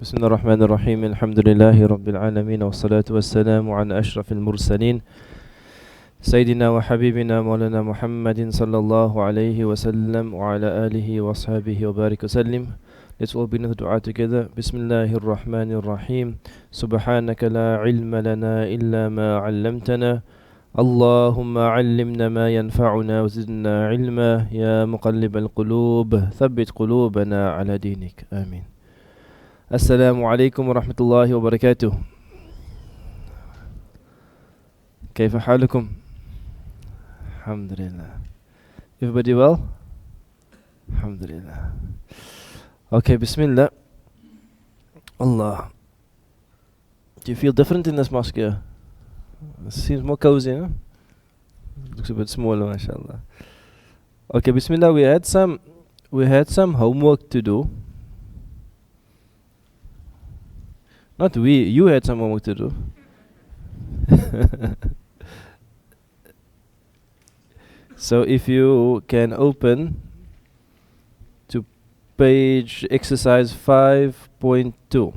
بسم الله الرحمن الرحيم الحمد لله رب العالمين والصلاة والسلام على أشرف المرسلين سيدنا وحبيبنا مولانا محمد صلى الله عليه وسلم وعلى آله وصحبه وبارك وسلم. Let's all begin the dua together. بسم الله الرحمن الرحيم سبحانك لا علم لنا إلا ما علمتنا اللهم علمنا ما ينفعنا وزدنا علما يا مقلب القلوب ثبت قلوبنا على دينك آمين. السلام عليكم ورحمة الله وبركاته. كيف حالكم؟ الحمد لله. Everybody well? الحمد لله. Okay, Bismillah. Allah. Do you feel different in this mosque here? It seems more cozy, huh? Looks a bit smaller, mashallah. Okay, Bismillah. We had some homework to do. Not we, you had some homework to do. So if you can open to page exercise 5.2.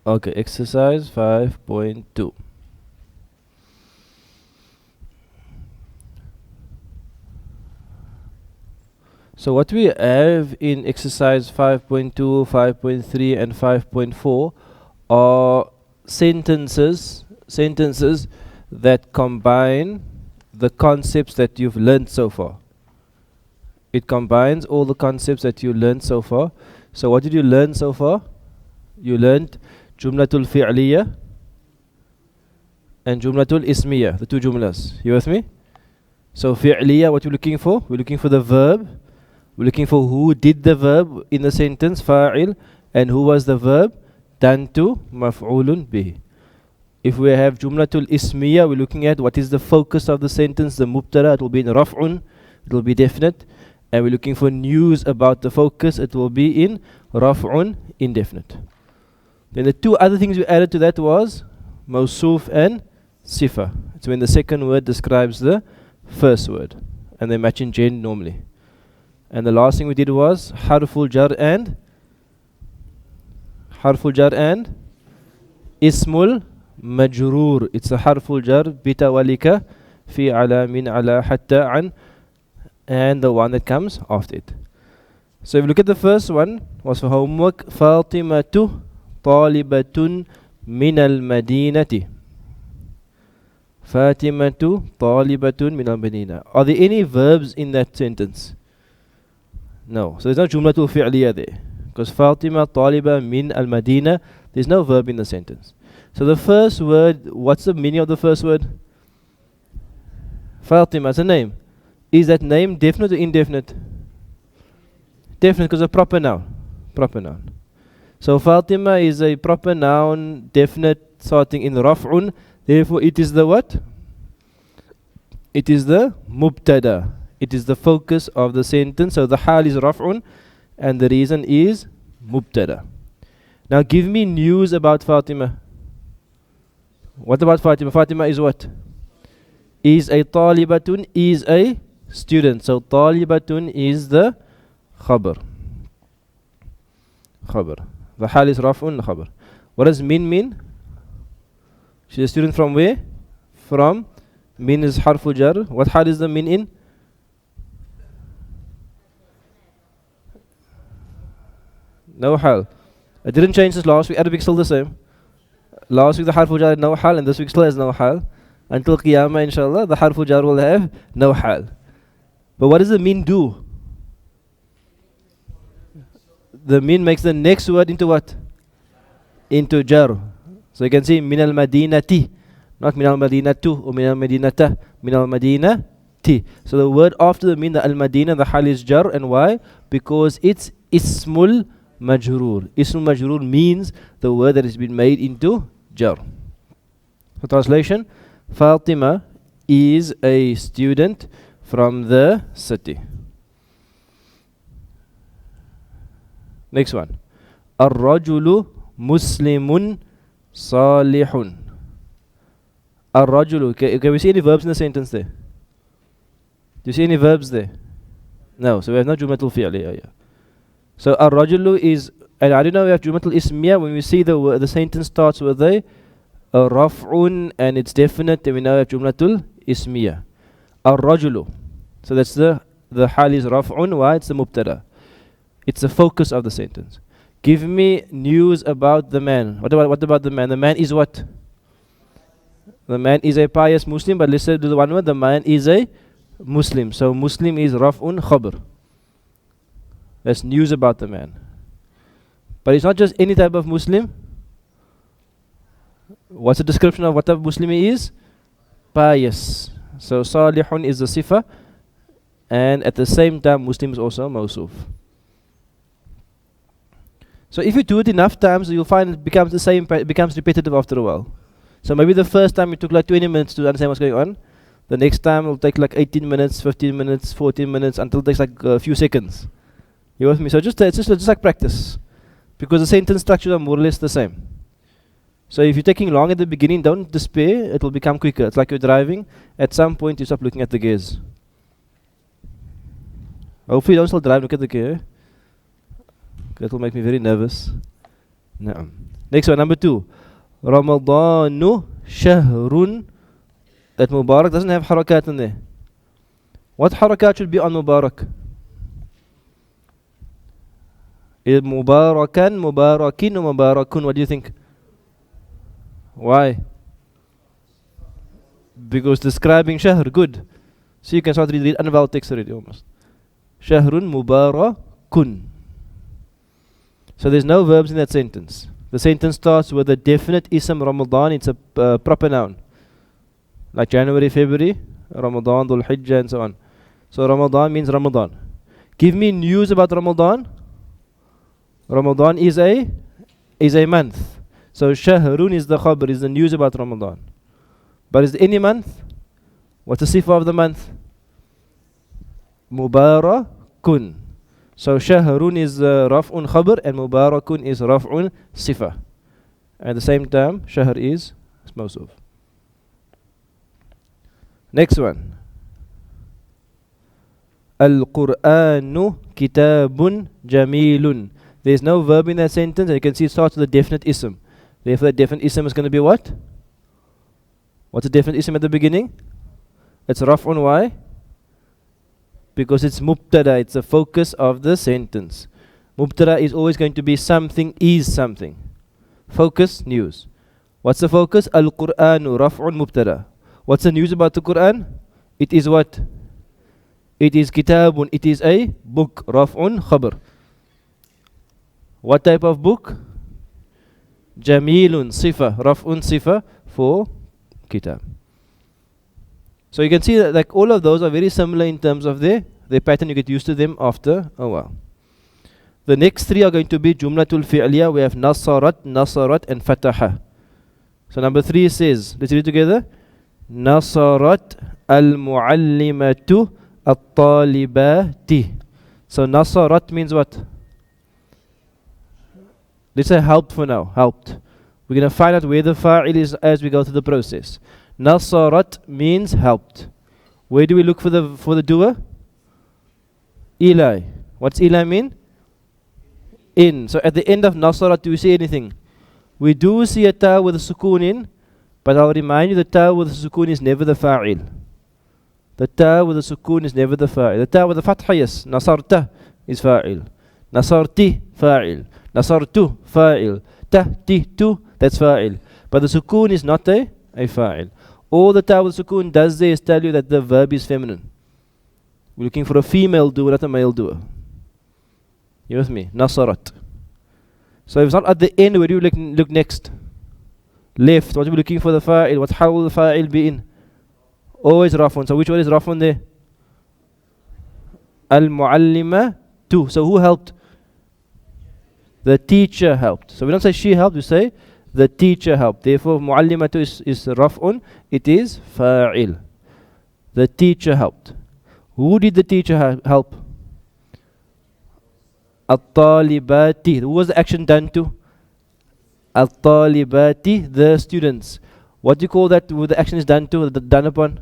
Okay, exercise 5.2. So what we have in exercise 5.2, 5.3 and 5.4 are sentences that combine the concepts that you've learned so far. It combines all the concepts that you learned so far. So what did you learn so far? You learned Jumlatul Fi'liya and Jumlatul Ismiya, the two jumlas. You with me? So Fi'liya, what you're looking for? We're looking for the verb. We're looking for who did the verb in the sentence, fa'il, and who was the verb, done to, maf'ulun bih. If we have Jumlatul Ismiya, we're looking at what is the focus of the sentence, the mubtada, it will be in raf'un, it will be definite. And we're looking for news about the focus, it will be in raf'un, indefinite. Then the two other things we added to that was Mawsuf and Sifa. It's when the second word describes the first word. And they match in gen normally. And the last thing we did was Harful Jar and Ismul Majroor. It's a Harful Jar Bita Walika Fi Ala Min Ala Hatta An, and the one that comes after it. So if you look at the first one, was for homework. Fatimatu طالبة من المدينة. فاطمة طالبة من المدينة. Are there any verbs in that sentence? No. So there's no جملة فعلية there. Because فاطمة طالبة من المدينة, there's no verb in the sentence. So the first word, what's the meaning of the first word? Fatima, it's a name. Is that name definite or indefinite? Definite, because a proper noun. Proper noun. So Fatima is a proper noun, definite, starting in raf'un. Therefore it is the what? It is the mubtada. It is the focus of the sentence. So the hal is raf'un and the reason is mubtada. Now give me news about Fatima. What about Fatima? Fatima is what? Is a talibatun, is a student. So talibatun is the khabar. Khabar. The hal is raf'un khabar. What does min mean? She's a student from where? From. Min is harfu jar. What hal is the min in? No hal. I didn't change this last week. Arabic still the same. Last week the harfu jar had no hal, and this week still has no hal. Until Qiyamah, inshallah, the harfu jar will have no hal. But what does the min do? The min makes the next word into what? Into jar. So you can see min al madinati, not min al madinatu or min al madinata, min al madinati. So the word after the min, the al madina, the hal is jar. And why? Because it's ismul majroor. Ismul majroor means the word that has been made into jar. So translation, Fatima is a student from the city. Next one. Ar-rajulu muslimun salihun. Ar-rajulu. Can we see any verbs in the sentence there? Do you see any verbs there? No. So we have no Jumatul Fi'liya. Yeah. So ar-rajulu is, and I don't know if we have Jumatul Ismiya. When we see the sentence starts with a raf'un and it's definite, then we know we have Jumlatul Ismiya. Ar-rajulu. So that's the hal is raf'un. Why? It's the mubtada. It's the focus of the sentence. Give me news about the man. What about the man? The man is what? The man is a pious Muslim, but listen to the one word. The man is a Muslim. So Muslim is raf'un khabr. That's news about the man. But it's not just any type of Muslim. What's the description of what type of Muslim he is? Pious. So salihun is the sifa, and at the same time Muslim is also mawsuf. So if you do it enough times, you'll find it becomes the same, it becomes repetitive after a while. So maybe the first time it took like 20 minutes to understand what's going on. The next time it'll take like 18 minutes, 15 minutes, 14 minutes, until it takes like a few seconds. You with me? So it's just like practice. Because the sentence structures are more or less the same. So if you're taking long at the beginning, don't despair, it will become quicker. It's like you're driving. At some point you stop looking at the gears. Hopefully you don't still drive, look at the gear. That will make me very nervous. No. Next one, number 2. Ramadanu shahrun. That Mubarak doesn't have harakat in there. What harakat should be on Mubarak? Mubarakan, Mubarakin, or Mubarakun. What do you think? Why? Because describing shahr, good. So you can start to read unvowel text already almost. Shahrun Mubarakun. So there's no verbs in that sentence. The sentence starts with a definite ism Ramadan. It's a proper noun. Like January, February, Ramadan, Dhul Hijjah, and so on. So Ramadan means Ramadan. Give me news about Ramadan. Ramadan is a month. So Shahrun is the khabar, is the news about Ramadan. But is it any month? What's the sifa of the month? Mubarakun. So Shahrun is raf'un khabar and Mubarakun is raf'un sifa. At the same time, Shahr is mawsuf. Next one. Al-Qur'anu kitabun jamilun. There's no verb in that sentence, and you can see it starts with a definite ism. Therefore, the definite ism is going to be what? What's the definite ism at the beginning? It's raf'un. Why? Because it's mubtada, it's the focus of the sentence. Mubtada is always going to be something is something. Focus, news. What's the focus? Al-Qur'anu raf'un mubtada. What's the news about the Quran? It is what? It is kitabun, it is a book. Raf'un khabar. What type of book? Jamilun sifa. Raf'un sifa for kitab. So you can see that like all of those are very similar in terms of their pattern. You get used to them after a while. The next 3 are going to be Jumlatul Fi'liya. We have Nasarat, Nasarat, and Fataha. So number 3 says, let's read together. Nasarat al-muallimatu at-talibati. So Nasarat means what? Let's say helped for now. Helped. We're going to find out where the fa'il is as we go through the process. Nasarat means helped. Where do we look for the doer? Eli. What's Eli mean? In. So at the end of Nasarat, do we see anything? We do see a ta with a sukoon in, but I'll remind you the ta with a sukoon is never the fa'il. The ta with a sukoon is never the fa'il. The ta with the fatha, yes. Nasarta is fa'il. Nasarti, fa'il. Nasartu, fa'il. Tahti, tu, that's fa'il. But the sukoon is not a fa'il. All the ta with sukoon does there is tell you that the verb is feminine. We're looking for a female doer, not a male doer. You with me? Nasarat. So if it's not at the end, where do you look next? Left. What are we looking for the fa'il? How will the fa'il be in? Always rafun. So which one is rafun there? Al-muallima tu. So who helped? The teacher helped. So we don't say she helped, we say the teacher helped. Therefore, muallimatu is raf'un, it is fa'il. The teacher helped. Who did the teacher help? At-talibati. Who was the action done to? At-talibati, the students. What do you call that who the action is done to, done upon?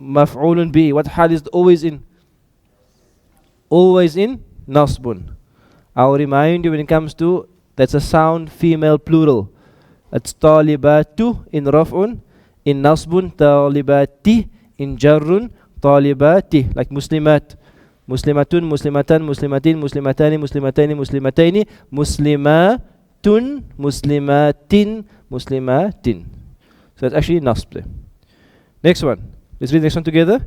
Maf'ulun bi. What hal is always in? Always in nasbun. I'll remind you when it comes to, that's a sound female plural. It's talibatu in raf'un, in nasbun talibati, in jarrun talibati, like muslimat. Muslimatun, muslimatan, muslimatin, muslimatani, muslimataini, muslimataini, muslimatun, muslimatin, muslimatin. So that's actually nasb there. Next one. Let's read the next one together.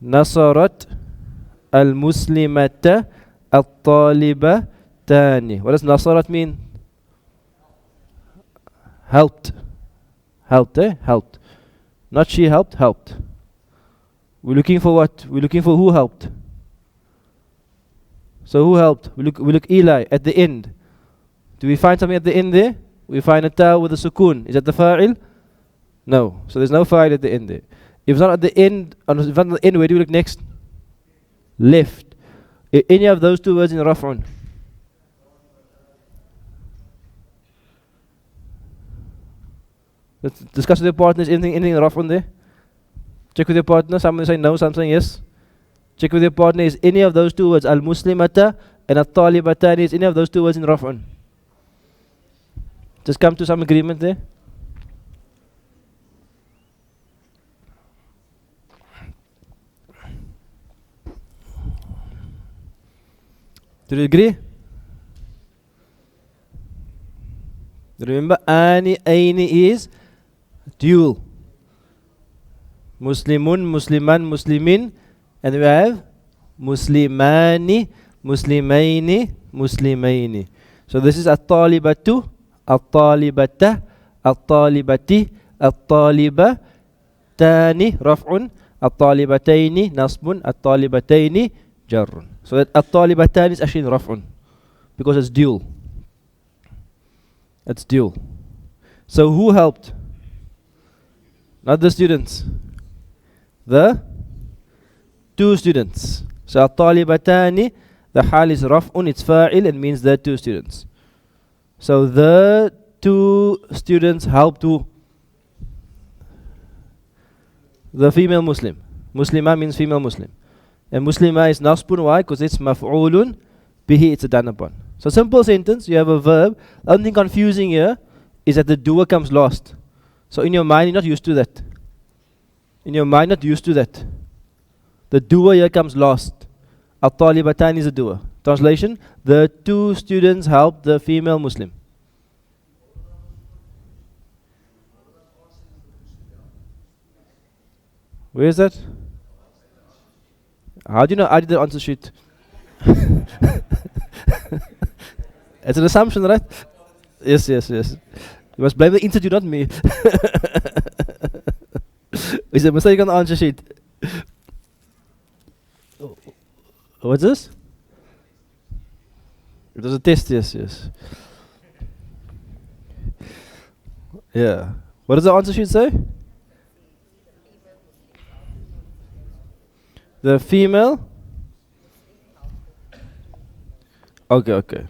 Nasarat al-muslimata at-talibatani. What does nasarat mean? Helped. Helped, eh? Helped. Not she helped, helped. We're looking for what? We're looking for who helped. So who helped? We look Eli at the end. Do we find something at the end there? We find a ta with a sukoon. Is that the fa'il? No. So there's no fa'il at the end there. If it's not at the end, if it's not at the end, where do we look next? Left. Any of those two words in raf'un? Let's discuss with your partners. Anything in raf'un there? Check with your partner. Someone say no, some say yes. Check with your partner. Is any of those two words, al-muslimata and at-talibatani, is any of those two words in raf'un? Just come to some agreement there. Do you agree? Remember, aini is dual. Muslimun, musliman, muslimin. And we have muslimani, muslimaini, muslimaini. So this is at-talibatu, at-talibata, at-talibati, at-talibatani, raf'un, at-talibataini, nasbun, at-talibataini, jarrun. So that at-talibatani is actually raf'un because it's dual. It's dual. So who helped? Not the students. The two students. So at-talibatani, the hal is raf'un, it's fa'il, and means the two students. So the two students helped who? The female Muslim. Muslima means female Muslim. And Muslima is nasbun. Why? Because it's maf'ulun bihi, it's a done upon. So simple sentence, you have a verb. The only thing confusing here is that the doer comes last. So in your mind, you're not used to that. In your mind, not used to that. The doer here comes last. At-talibatan is a doer. Translation, the two students helped the female Muslim. Where is that? How do you know I did the answer sheet? It's an assumption, right? Yes. You must blame the institute, not me. Is a mistake on the answer sheet? What's this? It was a test, yes. Yeah. What does the answer sheet say? The female? Okay.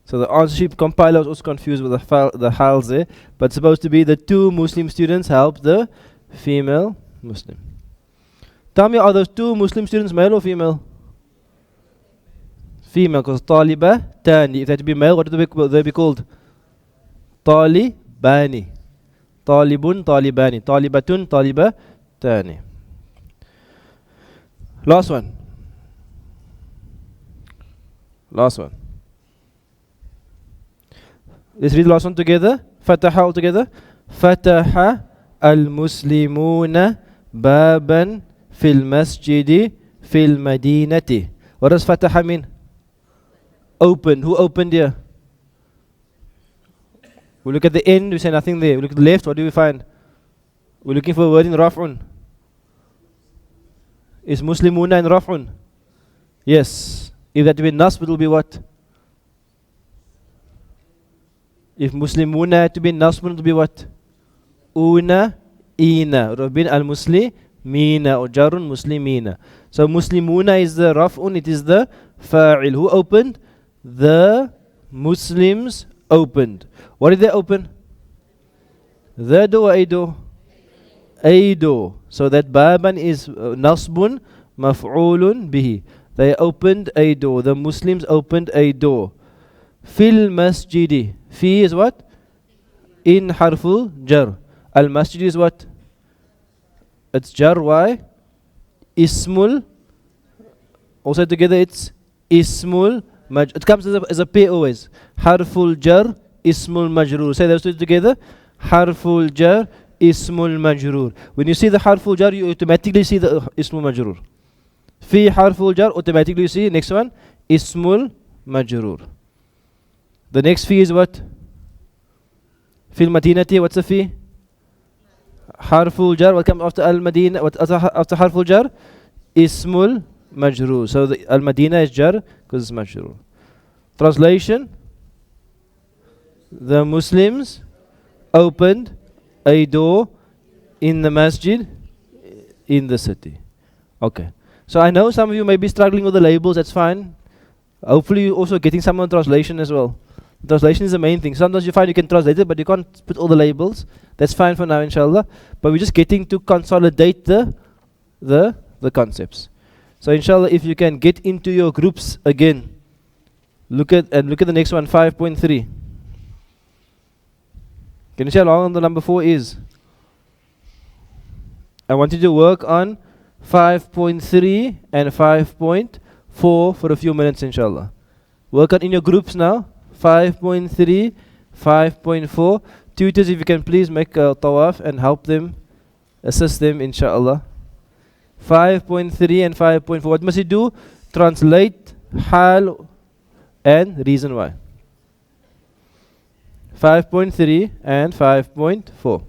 So the answer sheet compiler was also confused with the hals there, but it's supposed to be the two Muslim students help the female Muslim. Tell me, are those two Muslim students male or female? Female, because taliba tani. If they had to be male, what would they be called? Talibani. Talibun, talibani. Talibatun, talibatani. Last one. Let's read the last one together. Fataha all together. Fataha al-muslimuna baban fil masjidi fil madinati. What does fataha mean? Open. Who opened here? We look at the end, we say nothing there. We look at the left, what do we find? We're looking for a word in raf'un. Is muslimuna in raf'un? Yes. If that be nasb, it will be what? If muslimuna had to be nasb, it will be what? Una, ina. It would have been al-muslimani. Mina or jarun muslimina. So muslimuna is the raf'un, it is the fa'il. Who opened? The Muslims opened. What did they open? The door, a door? A door. So that baban is nasbun maf'ulun bihi. They opened a door. The Muslims opened a door. Fil masjidi. Fi is what? In harful jar. Al masjid is what? It's jar. Why? Ismul. Also together it's ismul. It comes as a pair always. Harful jar, ismul majrur. Say those two together. Harful jar, ismul majrur. When you see the harful jar, you automatically see the ismul majrur. Fi harful jar, automatically you see. Next one, ismul majrur. The next fi is what? Fil madinati, what's the fi? Harful jar. What comes after al madina? What after harful jar? Ismul majrur. So the al madina is jar because it's majrur. Translation: the Muslims opened a door in the masjid in the city. Okay. So I know some of you may be struggling with the labels. That's fine. Hopefully you're also getting some on translation as well. Translation is the main thing. Sometimes you find you can translate it, but you can't put all the labels. That's fine for now, inshallah. But we're just getting to consolidate the concepts. So inshallah, if you can get into your groups again, look at the next one, 5.3. Can you see how long the number 4 is? I want you to work on 5.3 and 5.4 for a few minutes, inshallah. Work on in your groups now. 5.3, 5.4. Tutors, if you can please make a tawaf and help them, assist them, inshallah. 5.3 and 5.4. What must you do? Translate hal and reason why. 5.3 and 5.4.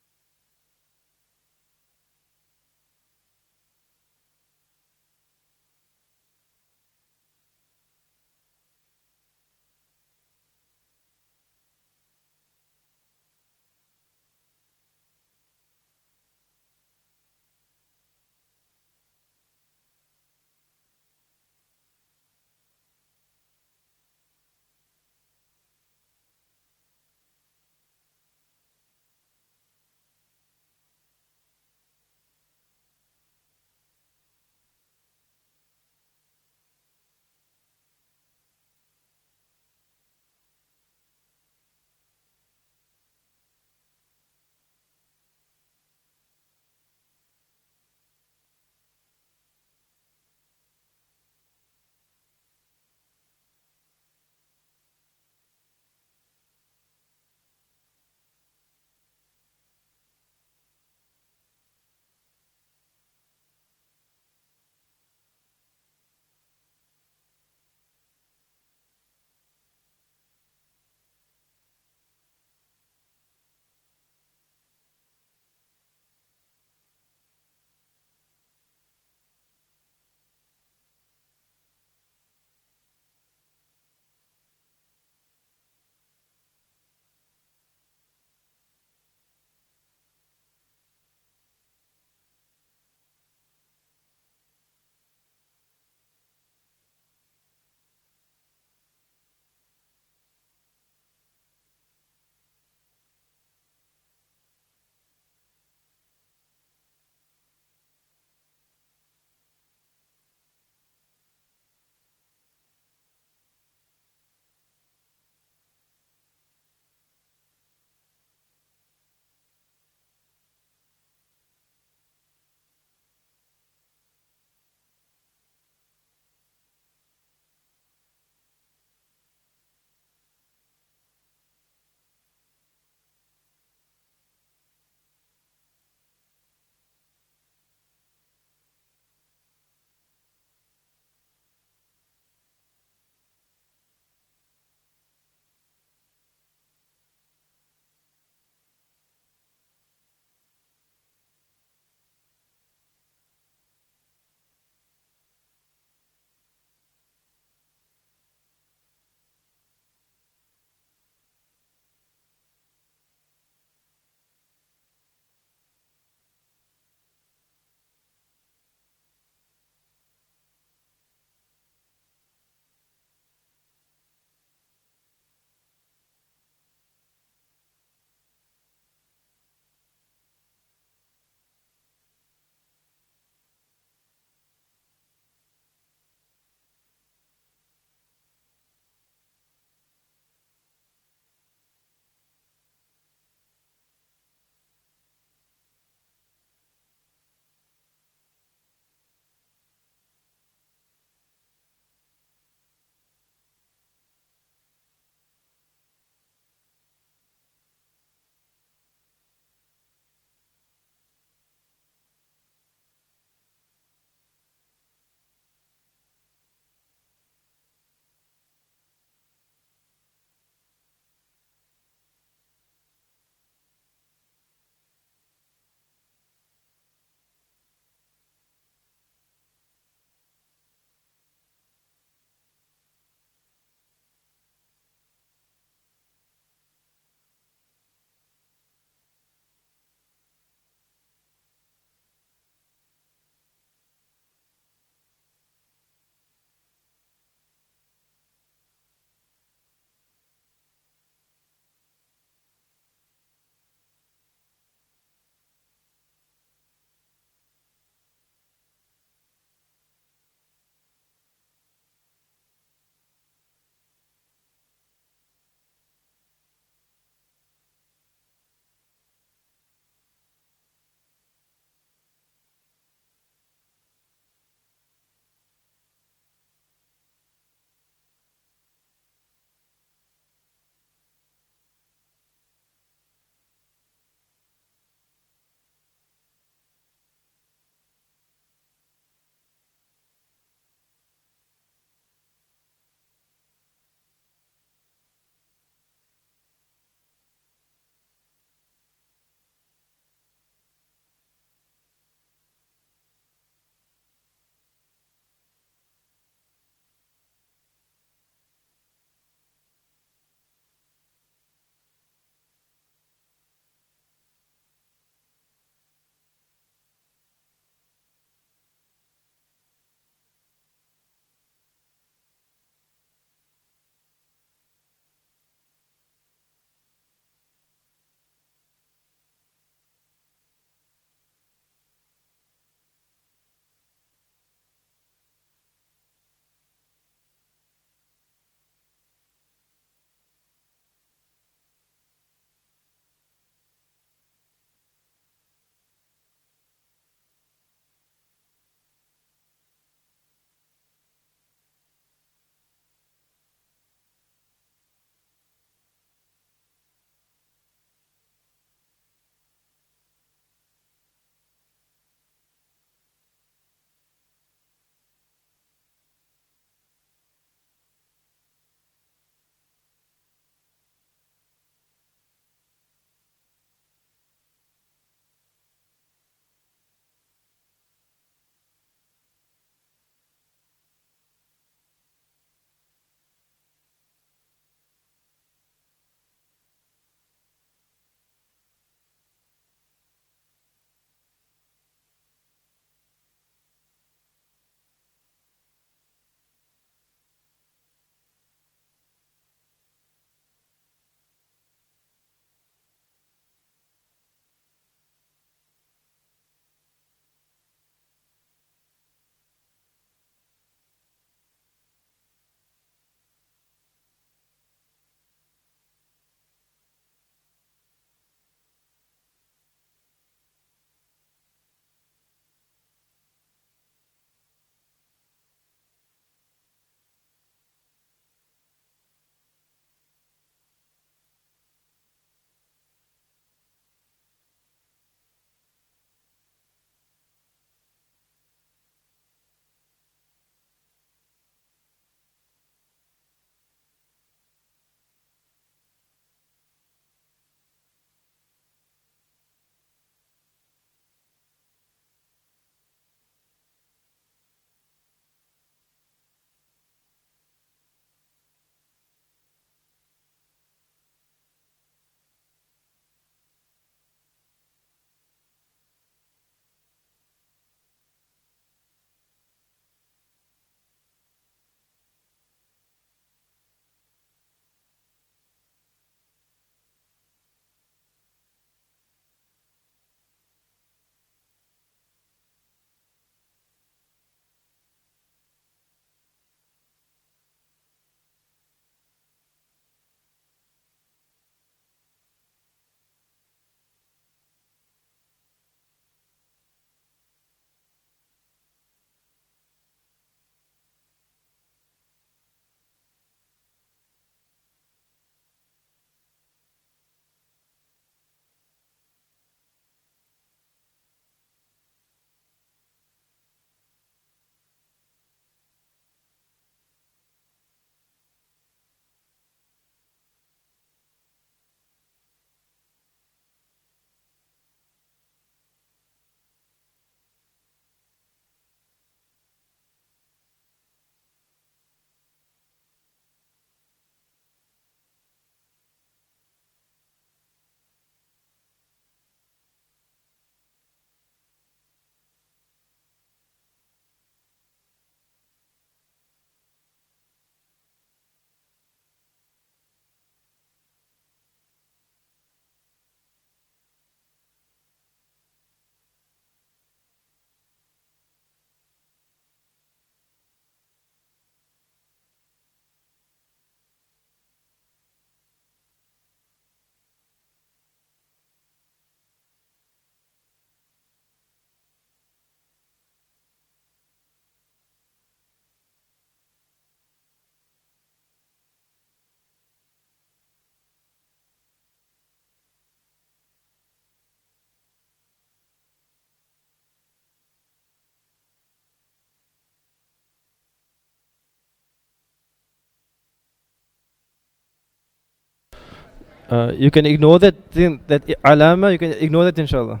You can ignore that thing, that alama, you can ignore that inshallah.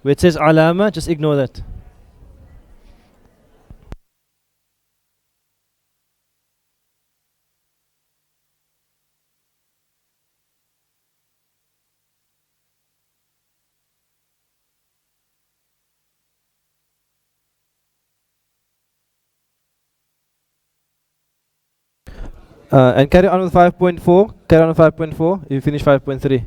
Where it says alama, just ignore that. And carry on with 5.4. Carry on with 5.4. You finish 5.3.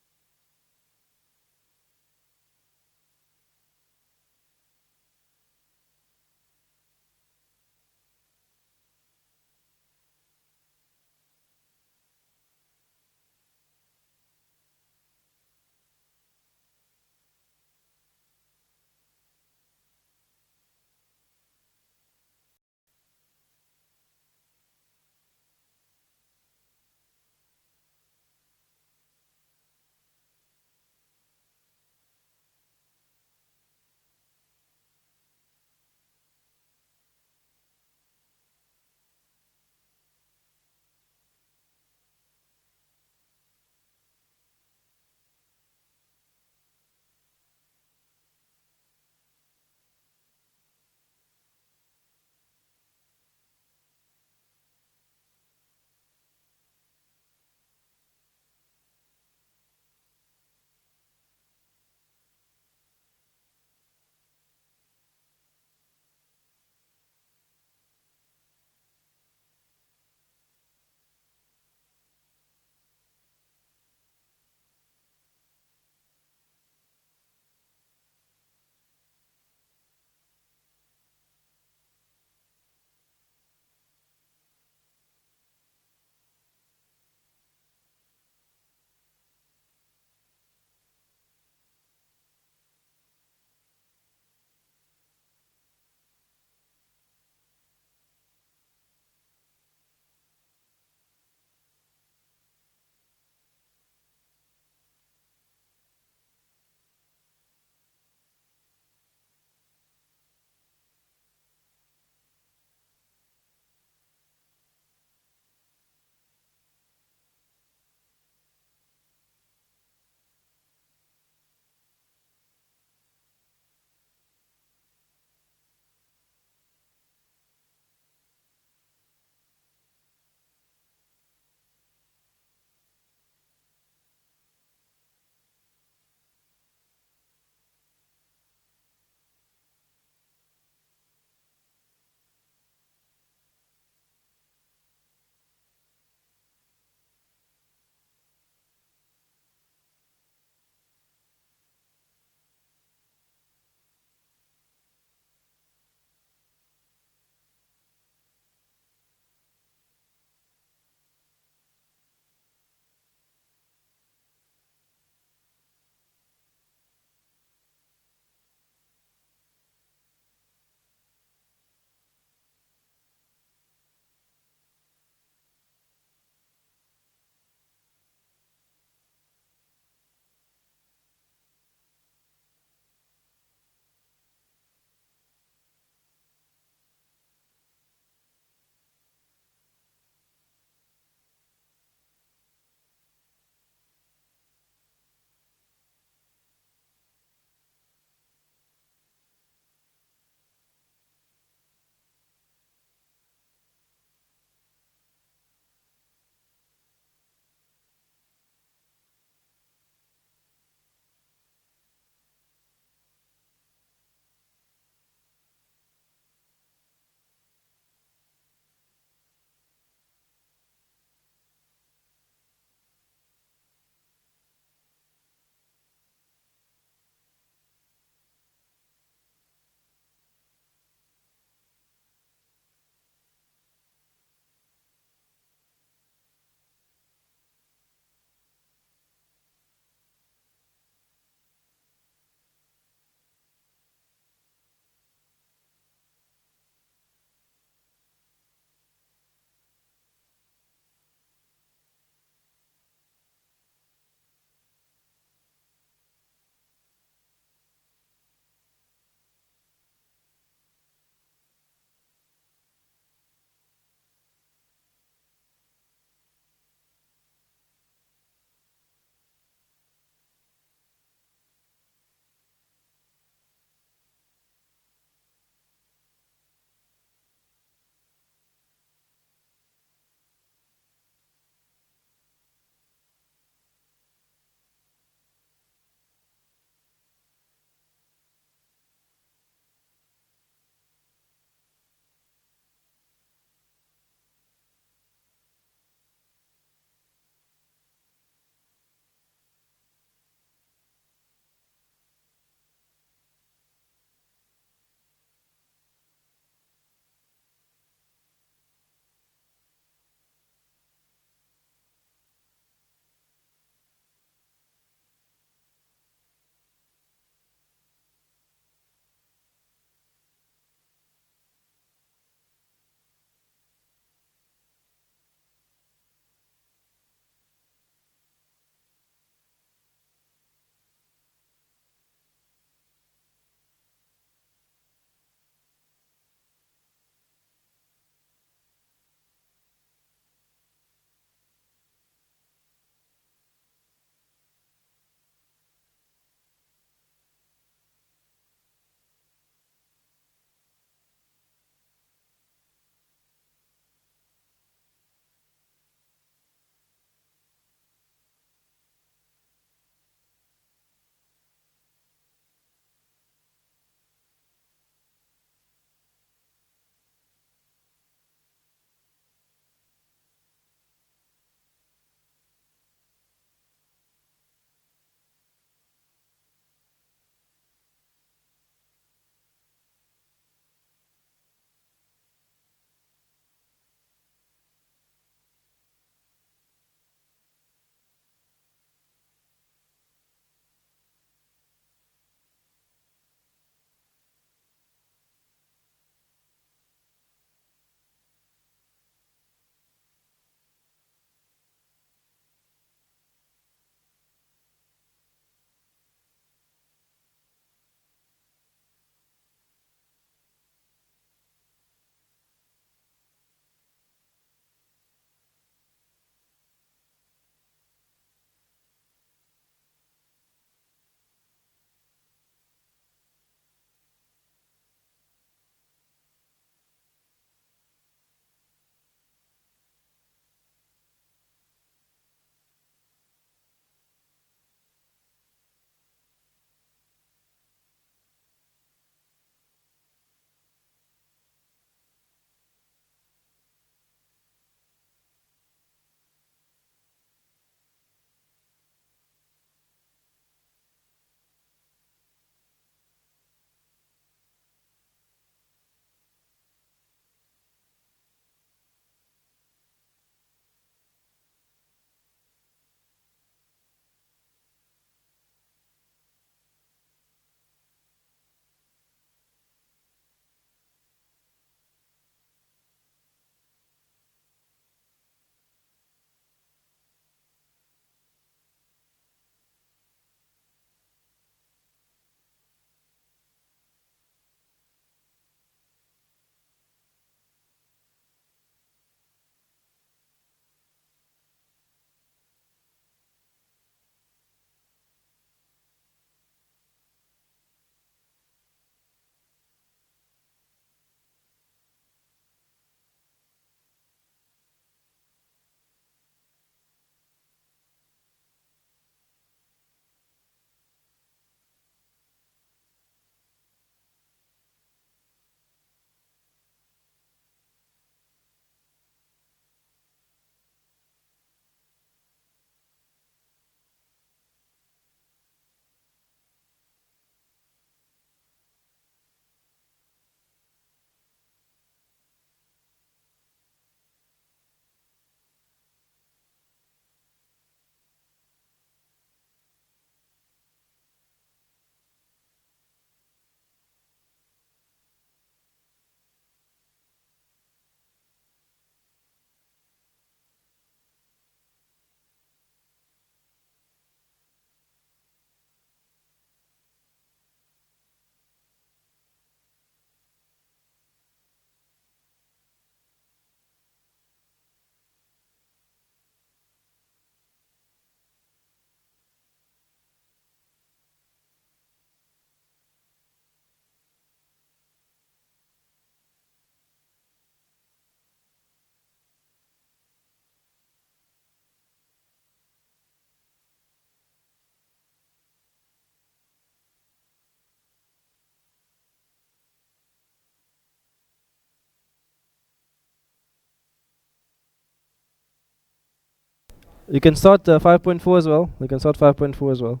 You can start 5.4 as well. You can start 5.4 as well.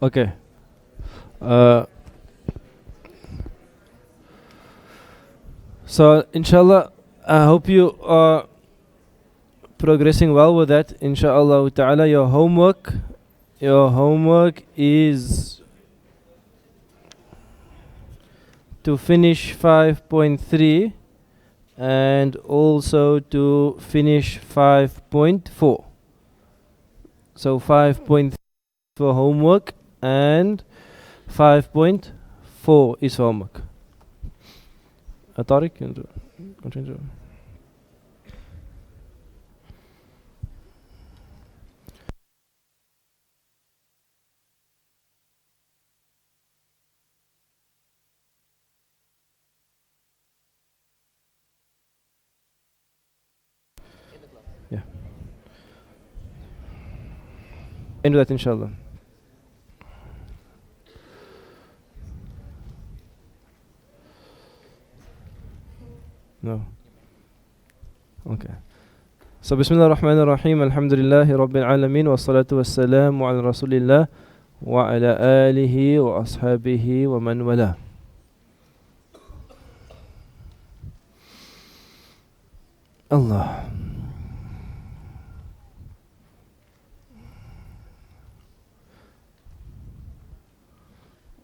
Okay. Uh, so inshallah, I hope you are progressing well with that. Inshallah ta'ala, your homework is to finish 5.3 and also to finish 5.4. So 5.3 for homework and 5.4 is homework. Tariq, continue. Yeah. End that inshallah. No. Okay. So Bismillah ar-Rahman ar-Rahim. Alhamdulillahi Rabbil Alameen. Wa salatu wa salamu ala Rasulillah wa ala alihi wa ashabihi wa man wala. Allah.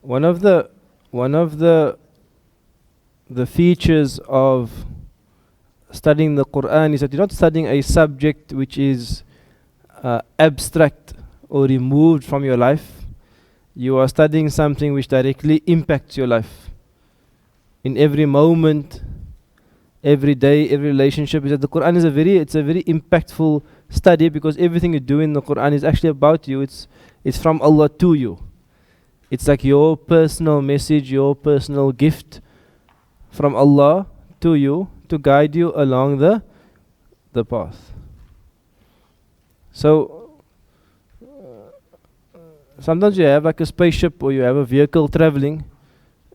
One of the features of studying the Quran is that you're not studying a subject which is abstract or removed from your life. You are studying something which directly impacts your life. In every moment, every day, every relationship. Is that the Quran is a very impactful study, because everything you do in the Quran is actually about you. It's from Allah to you. It's like your personal message, your personal gift from Allah to you to guide you along the path. So sometimes you have like a spaceship or you have a vehicle traveling,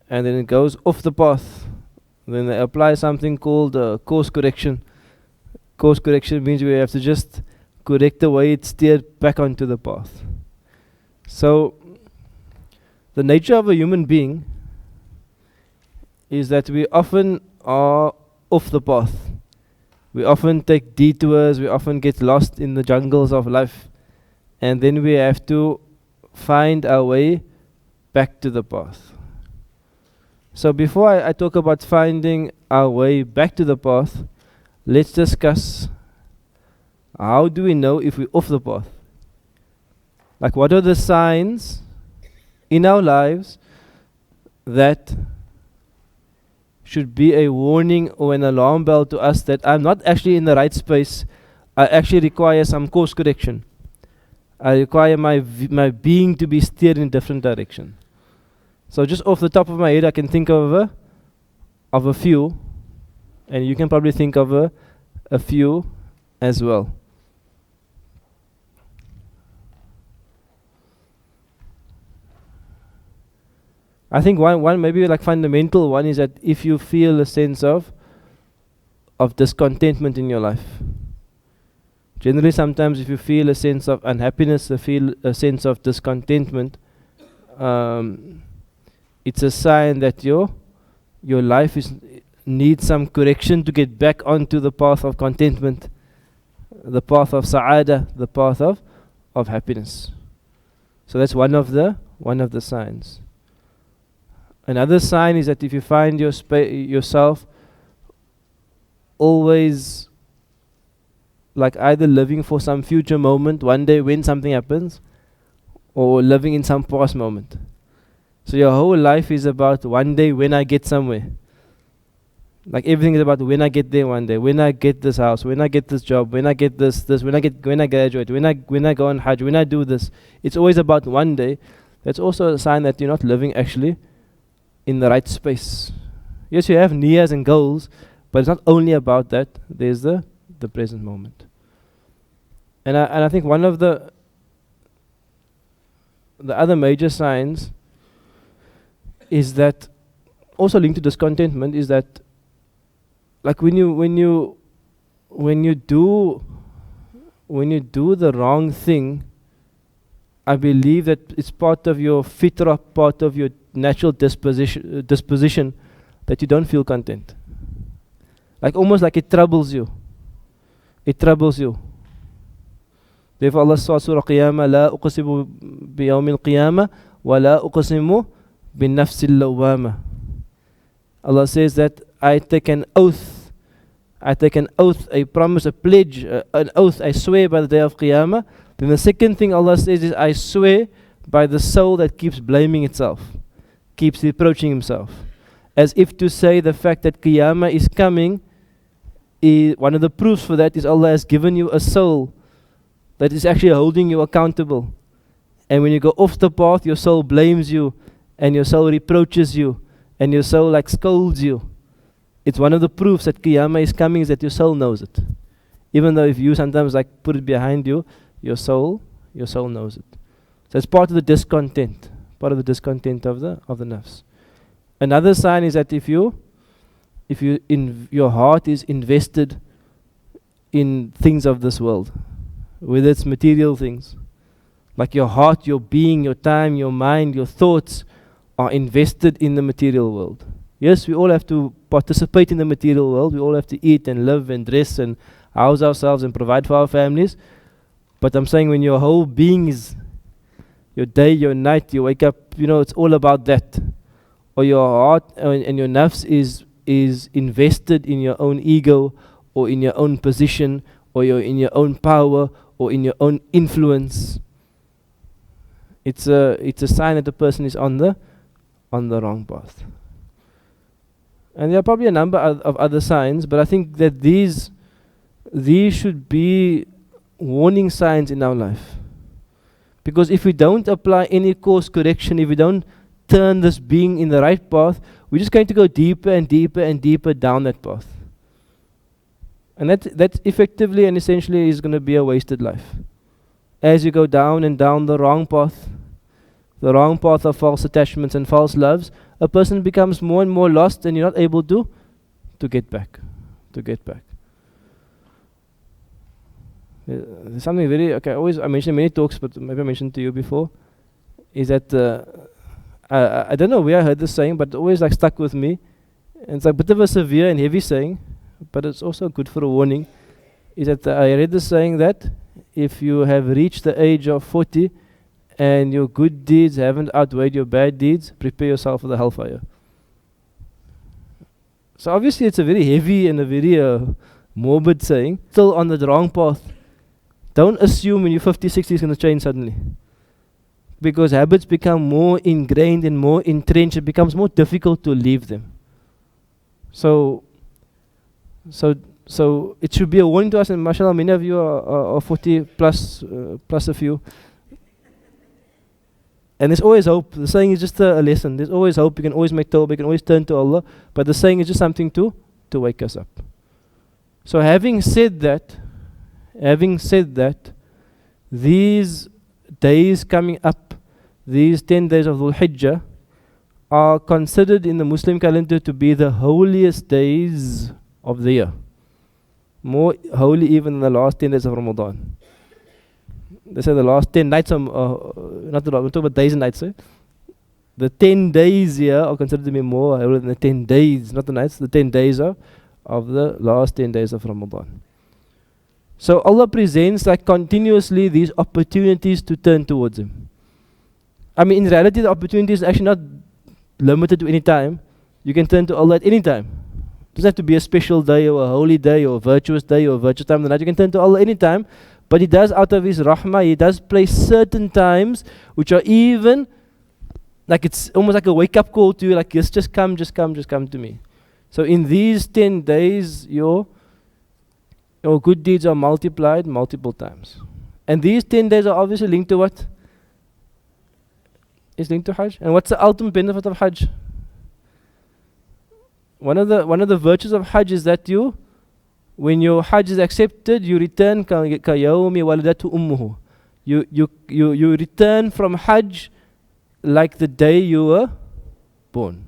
and then it goes off the path. Then they apply something called course correction. Course correction means we have to just correct the way it's steered back onto the path. So the nature of a human being is that we often are off the path. We often take detours, we often get lost in the jungles of life, and then we have to find our way back to the path. So before I talk about finding our way back to the path, let's discuss how do we know if we're off the path? Like, what are the signs in our lives that should be a warning or an alarm bell to us that I'm not actually in the right space? I actually require some course correction. I require my being to be steered in a different direction. So just off the top of my head, I can think of a few, and you can probably think of a few as well. I think one maybe like fundamental one is that if you feel a sense of discontentment in your life. Generally, sometimes if you feel a sense of unhappiness, feel a sense of discontentment, it's a sign that your life needs some correction to get back onto the path of contentment, the path of sa'ada, the path of happiness. So that's one of the signs. Another sign is that if you find yourself always like either living for some future moment, one day when something happens, or living in some past moment. So your whole life is about one day when I get somewhere. Like everything is about when I get there one day, when I get this house, when I get this job, when I get this, when I graduate, when I go on Hajj, when I do this. It's always about one day. That's also a sign that you're not living actually in the right space. Yes, you have niyas and goals, but it's not only about that. There's the present moment. And I think one of the other major signs is that, also linked to discontentment, is that like when you do the wrong thing, I believe that it's part of your fitrah, part of your natural disposition that you don't feel content. Like almost like it troubles you. It troubles you. Therefore Allah saw Surah Qiyamah, La uqsimu biyawmil qiyamah, wa la uqsimu bin nafsil lawwama. Allah says that I take an oath, a promise, a pledge, an oath, I swear by the day of Qiyamah. Then the second thing Allah says is, I swear by the soul that keeps blaming itself, keeps reproaching himself. As if to say the fact that Qiyamah is coming, one of the proofs for that is Allah has given you a soul that is actually holding you accountable. And when you go off the path, your soul blames you, and your soul reproaches you, and your soul like scolds you. It's one of the proofs that Qiyamah is coming, is that your soul knows it. Even though if you sometimes like put it behind you, your soul knows it. So it's part of the discontent, of the nafs. Another sign is that if your heart is invested in things of this world, whether it's material things, like your heart, your being, your time, your mind, your thoughts are invested in the material world. Yes, we all have to participate in the material world. We all have to eat and live and dress and house ourselves and provide for our families. But I'm saying when your whole being is, your day, your night, you wake up, it's all about that. Or your heart and your nafs is invested in your own ego, or in your own position, or in your own power, or in your own influence. It's a sign that the person is on the wrong path. And there are probably a number of other signs, but I think that these should be warning signs in our life. Because if we don't apply any course correction, if we don't turn this being in the right path, we're just going to go deeper and deeper and deeper down that path. And that effectively and essentially is going to be a wasted life. As you go down and down the wrong path of false attachments and false loves, a person becomes more and more lost, and you're not able to get back. There's something very, I mentioned many talks, but maybe I mentioned to you before, is that I don't know where I heard this saying, but it always like stuck with me. And it's like a bit of a severe and heavy saying, but it's also good for a warning. Is that I read the saying that if you have reached the age of 40 and your good deeds haven't outweighed your bad deeds, prepare yourself for the hellfire. So obviously it's a very heavy and a very morbid saying. Still on the wrong path. Don't assume when you're 50, 60 it's going to change suddenly. Because habits become more ingrained and more entrenched, it becomes more difficult to leave them. So it should be a warning to us, and mashallah, many of you are 40 plus a few. And there's always hope. The saying is just a lesson. There's always hope. You can always make tawbah, you can always turn to Allah. But the saying is just something to wake us up. So having said that, these days coming up, these 10 days of Dhul Hijjah, are considered in the Muslim calendar to be the holiest days of the year. More holy even than the last 10 days of Ramadan. They say the last 10 nights, not the last, we're talking about days and nights. The 10 days here are considered to be more holy than the 10 days, not the nights, the 10 days of the last 10 days of Ramadan. So Allah presents like continuously these opportunities to turn towards Him. I mean, in reality, the opportunity is actually not limited to any time. You can turn to Allah at any time. It doesn't have to be a special day or a holy day or a virtuous day or a virtuous time of the night. You can turn to Allah any time. But He does, out of His rahmah, He does place certain times which are even like it's almost like a wake-up call to you, like yes, just come to me. So in these 10 days, your good deeds are multiplied multiple times. And these 10 days are obviously linked to what? It's linked to Hajj. And what's the ultimate benefit of Hajj? One of the virtues of Hajj is that when your Hajj is accepted, you return kayawmi waladatu ummuhu. You return from Hajj like the day you were born.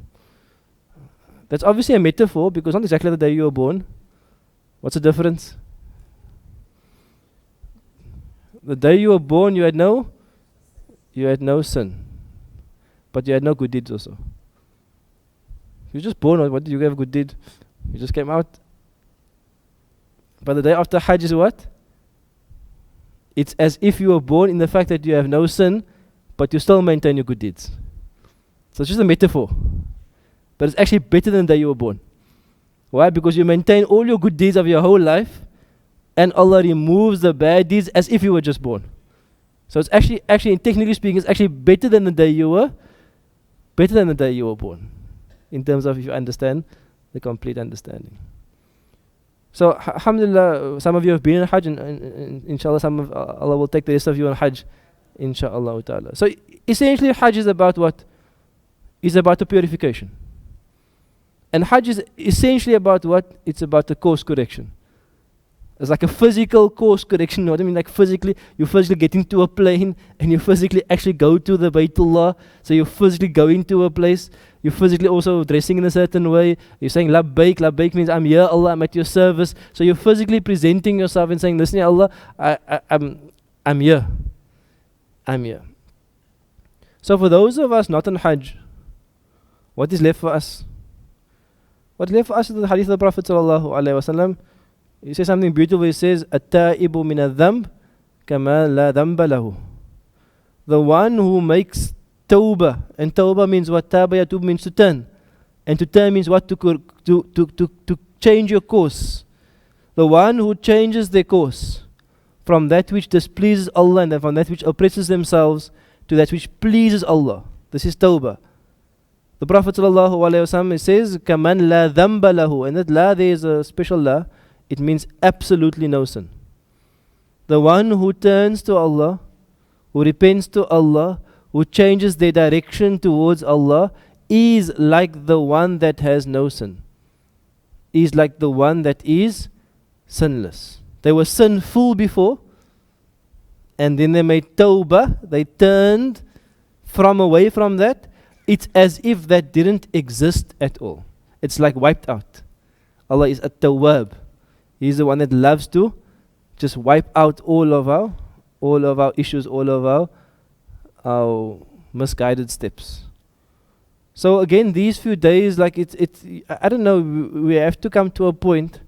That's obviously a metaphor because not exactly the day you were born. What's the difference? The day you were born, you had no you had no sin, but you had no good deeds also. You were just born, what did you have good deed? You just came out. But the day after Hajj is what? It's as if you were born in the fact that you have no sin, but you still maintain your good deeds. So it's just a metaphor. But it's actually better than the day you were born. Why? Because you maintain all your good deeds of your whole life, and Allah removes the bad deeds as if you were just born. So it's actually, technically speaking, it's actually better than the day you were born. In terms of if you understand the complete understanding. So alhamdulillah, some of you have been in Hajj, and inshallah Allah will take the rest of you on Hajj, inshallah ta'ala. So essentially Hajj is about what? It's about the purification. And Hajj is essentially about what? It's about the course correction. It's like a physical course correction. You know what I mean? Like you physically get into a plane and you physically actually go to the Baytullah. So you physically go into a place. You're physically also dressing in a certain way. You're saying labbaik. Labbaik means I'm here, Allah, I'm at your service. So you're physically presenting yourself and saying, listen, Allah, I'm here. I'm here. So for those of us not on Hajj, what is left for us? What left for us is the hadith of the Prophet sallallahu alaihi wasallam. He says something beautiful. He says, "At-ta'ibu min adh-dhanb kama la dhanba lahu." The one who makes tawbah, and tawbah means what? Taba yatub means to turn, and to turn means what? To change your course. The one who changes their course from that which displeases Allah and from that which oppresses themselves to that which pleases Allah. This is tawbah. The Prophet ﷺ says, "Kaman la dhanba lahu," and that la, there is a special la. It means absolutely no sin. The one who turns to Allah, who repents to Allah, who changes their direction towards Allah, is like the one that has no sin. Is like the one that is sinless. They were sinful before, and then they made tawbah, they turned from away from that. It's as if that didn't exist at all. It's like wiped out. Allah is at-tawwab. He's the one that loves to just wipe out all of our issues, all of our misguided steps. So again, these few days, like I don't know, we have to come to a point.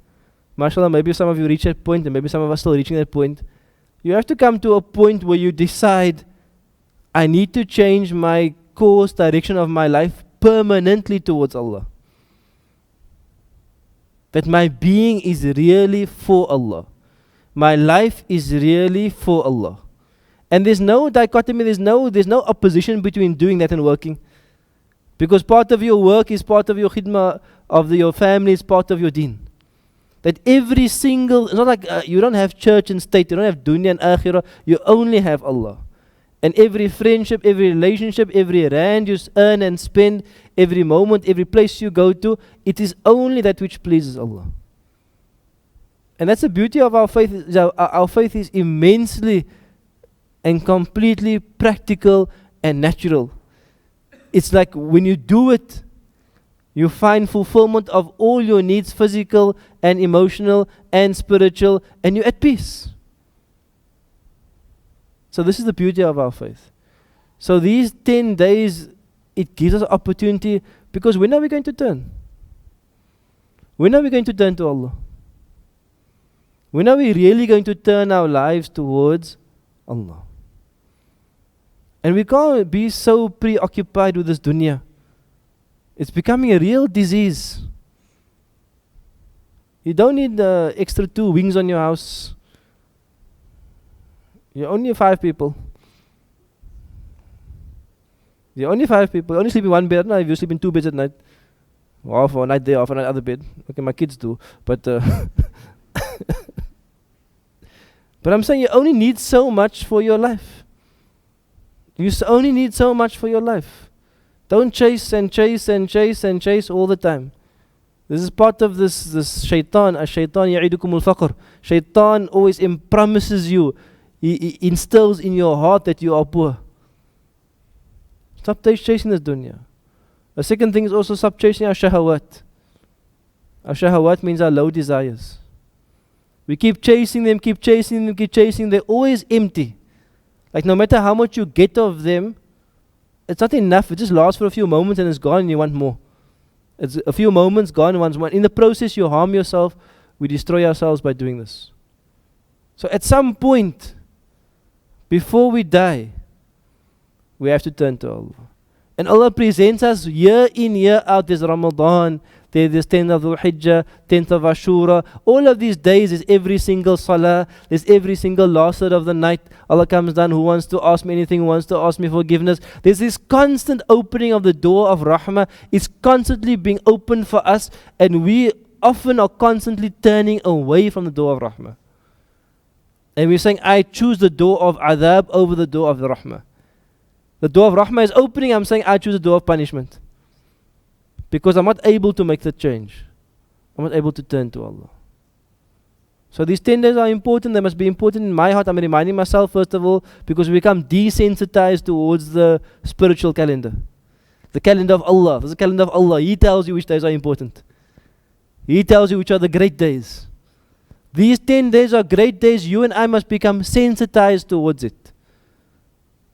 MashaAllah, maybe some of you reach that point, and maybe some of us still reaching that point. You have to come to a point where you decide, I need to change my course, direction of my life permanently towards Allah. That my being is really for Allah. My life is really for Allah. And there's no dichotomy, there's no opposition between doing that and working. Because part of your work is part of your khidmah, your family is part of your deen. That every single, it's not like you don't have church and state, you don't have dunya and akhirah, you only have Allah. And every friendship, every relationship, every rand you earn and spend, every moment, every place you go to, it is only that which pleases Allah. And that's the beauty of our faith. Our faith is immensely and completely practical and natural. It's like when you do it, you find fulfillment of all your needs, physical and emotional and spiritual, and you're at peace. So this is the beauty of our faith. So these 10 days, it gives us opportunity, because when are we going to turn? When are we going to turn to Allah? When are we really going to turn our lives towards Allah? And we can't be so preoccupied with this dunya. It's becoming a real disease. You don't need the extra 2 wings on your house. You're only 5 people. You're only 5 people. You only sleep in 1 bed. No, if you sleep in 2 beds at night. Off for a night there, off for another bed. Okay, my kids do. But but I'm saying you only need so much for your life. You only need so much for your life. Don't chase and chase and chase and chase all the time. This is part of this shaitan. Ash-shaitan ya'idukum al-faqr. Shaitan always promises you. He instills in your heart that you are poor. Stop chasing this dunya. The second thing is also stop chasing our shahawat. Our shahawat means our low desires. We keep chasing them, keep chasing them, keep chasing them. They're always empty. Like no matter how much you get of them, it's not enough. It just lasts for a few moments and it's gone and you want more. It's a few moments gone once more. In the process you harm yourself. We destroy ourselves by doing this. So at some point, before we die, we have to turn to Allah. And Allah presents us year in, year out. There's Ramadan, there's 10th of Dhul Hijjah, 10th of Ashura. All of these days is every single salah. There's every single last third of the night. Allah comes down. Who wants to ask me anything? Who wants to ask me forgiveness? There's this constant opening of the door of Rahmah. It's constantly being opened for us. And we often are constantly turning away from the door of Rahmah. And we're saying, I choose the door of Adhab over the door of the Rahmah. The door of Rahmah is opening. I'm saying I choose the door of punishment. Because I'm not able to make the change. I'm not able to turn to Allah. So these 10 days are important. They must be important in my heart. I'm reminding myself first of all, because we become desensitized towards the spiritual calendar. The calendar of Allah. There's a calendar of Allah. He tells you which days are important. He tells you which are the great days. These 10 days are great days. You and I must become sensitized towards it.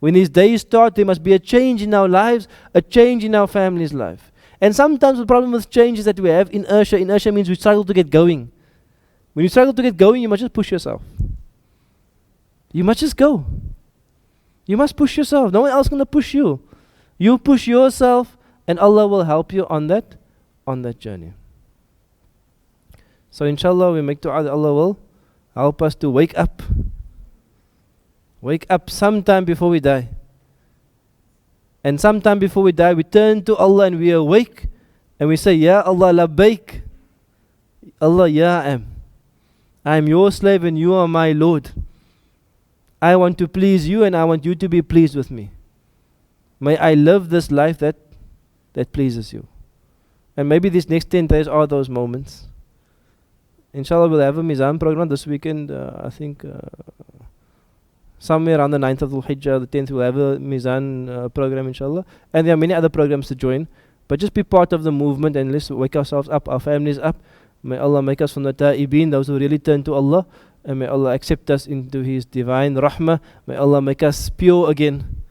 When these days start, there must be a change in our lives, a change in our family's life. And sometimes the problem with change is that we have inertia. Inertia means we struggle to get going. When you struggle to get going, you must just push yourself. You must just go. You must push yourself. No one else is going to push you. You push yourself and Allah will help you on that journey. So inshallah we make dua that Allah will help us to wake up. Wake up sometime before we die. And sometime before we die, we turn to Allah and we awake and we say, Ya Allah, labbaik. Allah, ya I am your slave and you are my Lord. I want to please you and I want you to be pleased with me. May I live this life that pleases you. And maybe these next 10 days are those moments. Inshallah, we'll have a Mizan program this weekend. I think somewhere around the 9th of Dhul Hijjah, the 10th, we'll have a Mizan program, inshallah. And there are many other programs to join. But just be part of the movement and let's wake ourselves up, our families up. May Allah make us from the ta'ibin, those who really turn to Allah. And may Allah accept us into His divine rahmah. May Allah make us pure again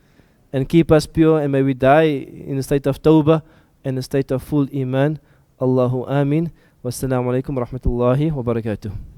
and keep us pure. And may we die in a state of tawbah and a state of full iman. Allahu ameen. Wassalamu alaikum wa rahmatullahi wa barakatuh.